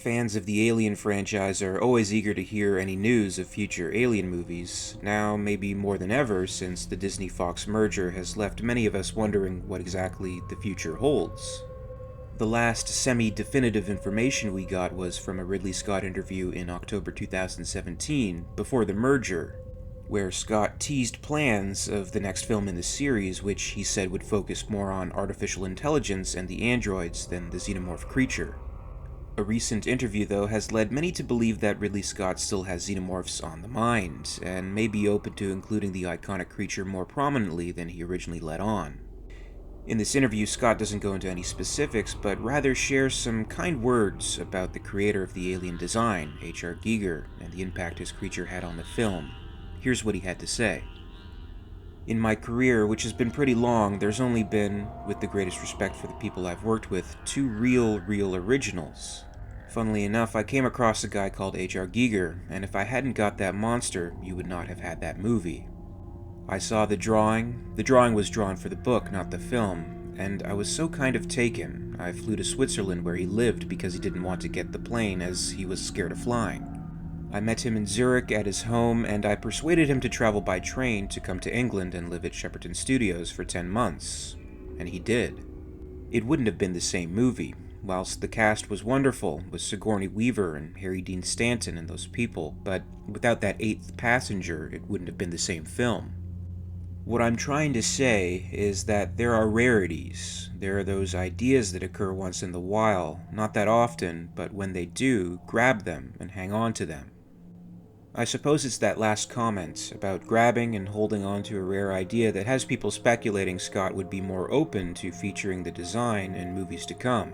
Fans of the Alien franchise are always eager to hear any news of future Alien movies, now maybe more than ever since the Disney-Fox merger has left many of us wondering what exactly the future holds. The last semi-definitive information we got was from a Ridley Scott interview in October 2017, before the merger, where Scott teased plans of the next film in the series, which he said would focus more on artificial intelligence and the androids than the Xenomorph creature. A recent interview, though, has led many to believe that Ridley Scott still has xenomorphs on the mind, and may be open to including the iconic creature more prominently than he originally let on. In this interview, Scott doesn't go into any specifics, but rather shares some kind words about the creator of the alien design, H.R. Giger, and the impact his creature had on the film. Here's what he had to say. In my career, which has been pretty long, there's only been, with the greatest respect for the people I've worked with, two real originals. Funnily enough, I came across a guy called H.R. Giger, and if I hadn't got that monster, you would not have had that movie. I saw the drawing was drawn for the book, not the film, and I was so kind of taken. I flew to Switzerland where he lived because he didn't want to get the plane as he was scared of flying. I met him in Zurich at his home, and I persuaded him to travel by train to come to England and live at Shepperton Studios for 10 months. And he did. It wouldn't have been the same movie. Whilst the cast was wonderful, with Sigourney Weaver and Harry Dean Stanton and those people, but without that eighth passenger, it wouldn't have been the same film. What I'm trying to say is that there are rarities. There are those ideas that occur once in the while, not that often, but when they do, grab them and hang on to them. I suppose it's that last comment about grabbing and holding on to a rare idea that has people speculating Scott would be more open to featuring the design in movies to come.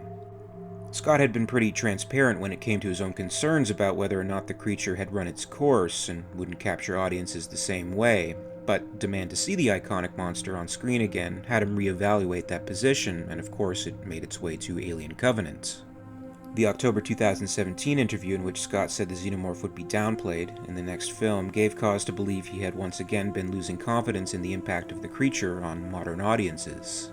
Scott had been pretty transparent when it came to his own concerns about whether or not the creature had run its course and wouldn't capture audiences the same way, but demand to see the iconic monster on screen again had him reevaluate that position, and of course it made its way to Alien Covenant. The October 2017 interview in which Scott said the Xenomorph would be downplayed in the next film gave cause to believe he had once again been losing confidence in the impact of the creature on modern audiences.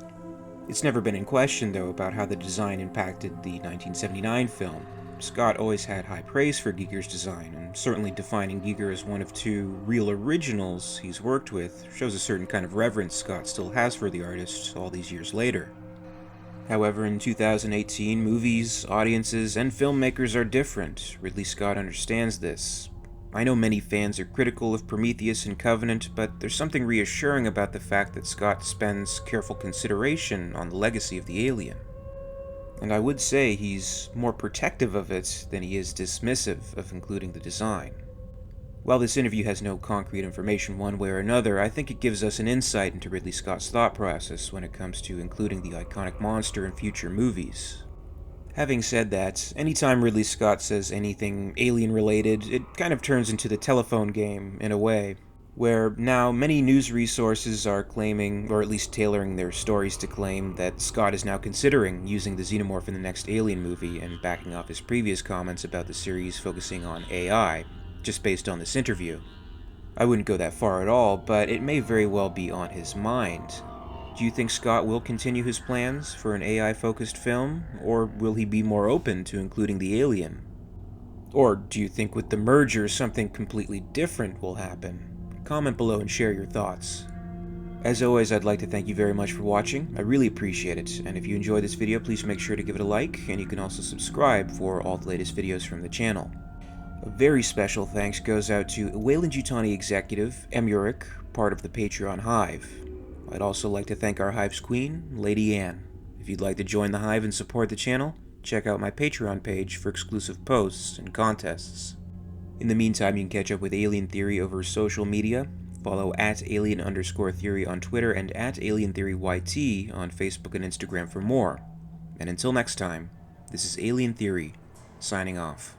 It's never been in question, though, about how the design impacted the 1979 film. Scott always had high praise for Giger's design, and certainly defining Giger as one of two real originals he's worked with shows a certain kind of reverence Scott still has for the artist all these years later. However, in 2018, movies, audiences, and filmmakers are different. Ridley Scott understands this. I know many fans are critical of Prometheus and Covenant, but there's something reassuring about the fact that Scott spends careful consideration on the legacy of the alien. And I would say he's more protective of it than he is dismissive of including the design. While this interview has no concrete information one way or another, I think it gives us an insight into Ridley Scott's thought process when it comes to including the iconic monster in future movies. Having said that, anytime Ridley Scott says anything alien-related, it kind of turns into the telephone game, in a way, where now many news resources are claiming, or at least tailoring their stories to claim, that Scott is now considering using the Xenomorph in the next Alien movie and backing off his previous comments about the series focusing on AI, just based on this interview. I wouldn't go that far at all, but it may very well be on his mind. Do you think Scott will continue his plans for an AI-focused film, or will he be more open to including the alien? Or do you think with the merger something completely different will happen? Comment below and share your thoughts. As always, I'd like to thank you very much for watching. I really appreciate it, and if you enjoyed this video, please make sure to give it a like, and you can also subscribe for all the latest videos from the channel. A very special thanks goes out to WEYLAND Yutani executive, EmYarUk, part of the Patreon Hive. I'd also like to thank our Hive's queen, Lady Anne. If you'd like to join the Hive and support the channel, check out my Patreon page for exclusive posts and contests. In the meantime, you can catch up with Alien Theory over social media. Follow @alien_theory on Twitter and @alientheoryyt on Facebook and Instagram for more. And until next time, this is Alien Theory, signing off.